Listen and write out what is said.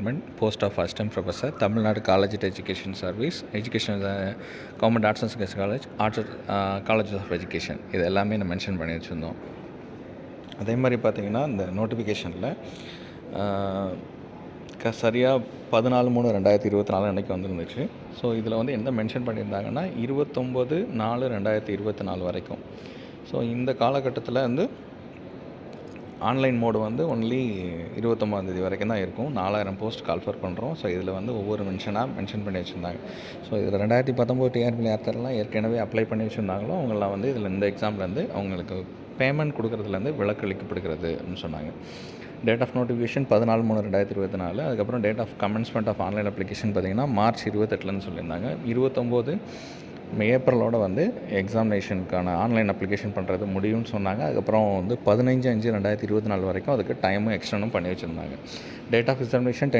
Department, post of assistant professor, Tamil Nadu college education service, education government arts and science college, colleges of education, இது எல்லாமே நான் mention பண்ணி வச்சுருந்தோம். அதே மாதிரி பார்த்திங்கன்னா இந்த நோட்டிஃபிகேஷனில் சரியாக 14/3/2024 அன்றைக்கி வந்துருந்துச்சு. ஸோ இதில் வந்து என்ன மென்ஷன் பண்ணியிருந்தாங்கன்னா 29/4/2024 வரைக்கும். ஸோ இந்த காலகட்டத்தில் வந்து ஆன்லைன் மோடு வந்து ஒன்லி 29ஆந்தேதி வரைக்கும் தான் இருக்கும். 4000 போஸ்ட் கால்ஃபர் பண்ணுறோம். ஸோ இதில் வந்து ஒவ்வொரு மென்ஷன் பண்ணி வச்சுருந்தாங்க. ஸோ இதில் 2019 டிஆர்பியில் யாரெல்லாம் ஏற்கனவே அப்ளை பண்ணி வச்சுருந்தாங்களோ அவங்களாம் வந்து இதில் இந்த எக்ஸாம்லேருந்து அவங்களுக்கு பேமெண்ட் கொடுக்குறதுலேருந்து விலக்கு அளிக்கப்படுகிறது அப்படின்னு சொன்னாங்க. Date of notification 14/3/2024. அதுக்கப்புறம் date of commencement of online application பார்த்திங்கன்னா March 28 சொல்லியிருந்தாங்க. 29 ஏப்ரலோட வந்து எக்ஸாமினேஷனுக்கான ஆன்லைன் அப்ளிகேஷன் பண்ணுறது முடியும்னு சொன்னாங்க. அதுக்கப்புறம் வந்து 15/5/2024 வரைக்கும் அதுக்கு டைமும் எக்ஸ்டெண்டும் பண்ணி வச்சுருந்தாங்க. Date of examination